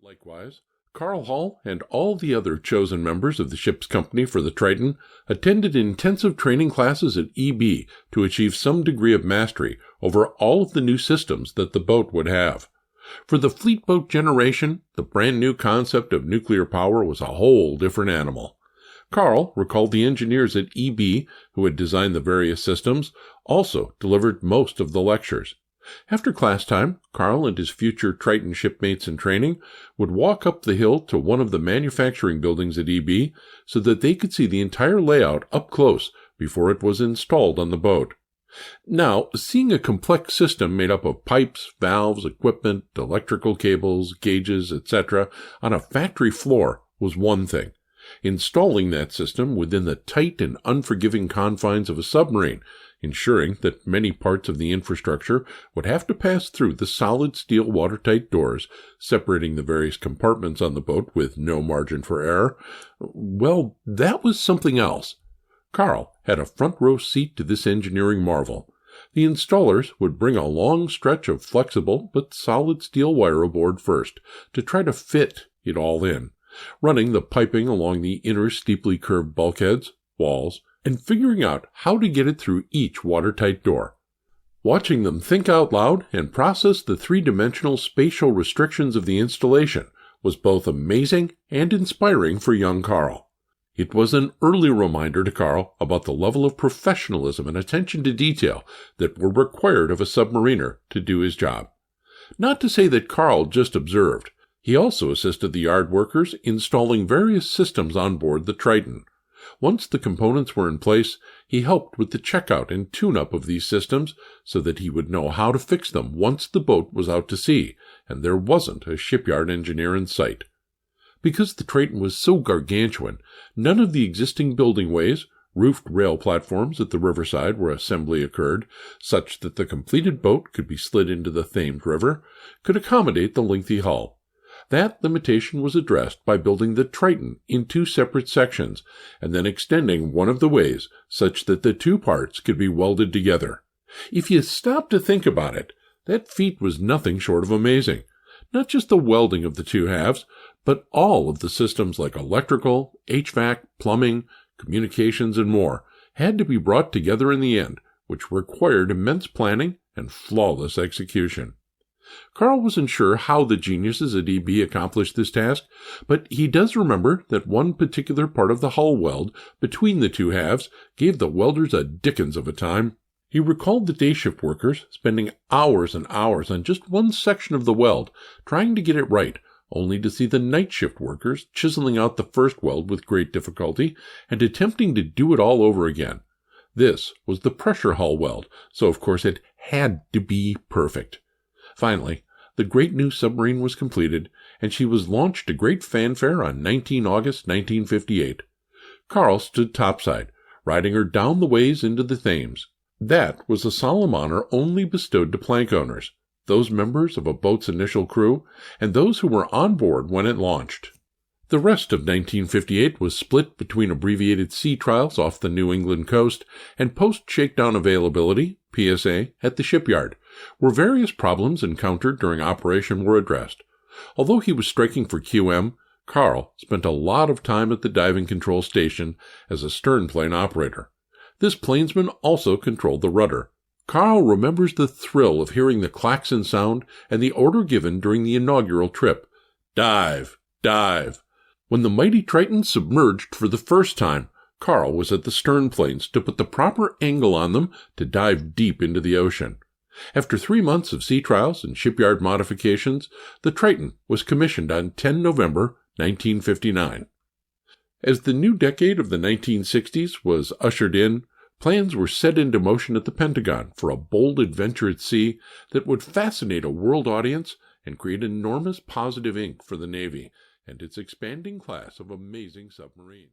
Likewise, Carl Hall and all the other chosen members of the ship's company for the Triton attended intensive training classes at EB to achieve some degree of mastery over all of the new systems that the boat would have. For the fleet boat generation, the brand new concept of nuclear power was a whole different animal. Carl recalled the engineers at EB who had designed the various systems also delivered most of the lectures. After class time, Carl and his future Triton shipmates in training would walk up the hill to one of the manufacturing buildings at EB so that they could see the entire layout up close before it was installed on the boat. Now, seeing a complex system made up of pipes, valves, equipment, electrical cables, gauges, etc. on a factory floor was one thing. Installing that system within the tight and unforgiving confines of a submarine, ensuring that many parts of the infrastructure would have to pass through the solid steel watertight doors separating the various compartments on the boat with no margin for error, well, that was something else. Carl had a front row seat to this engineering marvel. The installers would bring a long stretch of flexible but solid steel wire aboard first to try to fit it all in, running the piping along the inner steeply curved bulkheads, walls, and figuring out how to get it through each watertight door. Watching them think out loud and process the three-dimensional spatial restrictions of the installation was both amazing and inspiring for young Carl. It was an early reminder to Carl about the level of professionalism and attention to detail that were required of a submariner to do his job. Not to say that Carl just observed. He also assisted the yard workers installing various systems on board the Triton. Once the components were in place, he helped with the checkout and tune-up of these systems so that he would know how to fix them once the boat was out to sea and there wasn't a shipyard engineer in sight. Because the Triton was so gargantuan, none of the existing building ways, roofed rail platforms at the riverside where assembly occurred, such that the completed boat could be slid into the Thames River, could accommodate the lengthy hull. That limitation was addressed by building the Triton in two separate sections, and then extending one of the ways such that the two parts could be welded together. If you stop to think about it, that feat was nothing short of amazing. Not just the welding of the two halves, but all of the systems like electrical, HVAC, plumbing, communications, and more had to be brought together in the end, which required immense planning and flawless execution. Carl wasn't sure how the geniuses at EB accomplished this task, but he does remember that one particular part of the hull weld between the two halves gave the welders a dickens of a time. He recalled the day shift workers spending hours and hours on just one section of the weld, trying to get it right, only to see the night shift workers chiseling out the first weld with great difficulty and attempting to do it all over again. This was the pressure hull weld, so of course it had to be perfect. Finally, the great new submarine was completed, and she was launched to great fanfare on 19 August 1958. Carl stood topside, riding her down the ways into the Thames. That was a solemn honor only bestowed to plank owners, those members of a boat's initial crew, and those who were on board when it launched. The rest of 1958 was split between abbreviated sea trials off the New England coast and post-shakedown availability, PSA, at the shipyard, where various problems encountered during operation were addressed. Although he was striking for QM, Carl spent a lot of time at the diving control station as a sternplane operator. This planesman also controlled the rudder. Carl remembers the thrill of hearing the klaxon sound and the order given during the inaugural trip. Dive! Dive! When the mighty Triton submerged for the first time, Carl was at the stern planes to put the proper angle on them to dive deep into the ocean. After 3 months of sea trials and shipyard modifications, the Triton was commissioned on 10 November 1959. As the new decade of the 1960s was ushered in, plans were set into motion at the Pentagon for a bold adventure at sea that would fascinate a world audience and create enormous positive ink for the Navy and its expanding class of amazing submarines.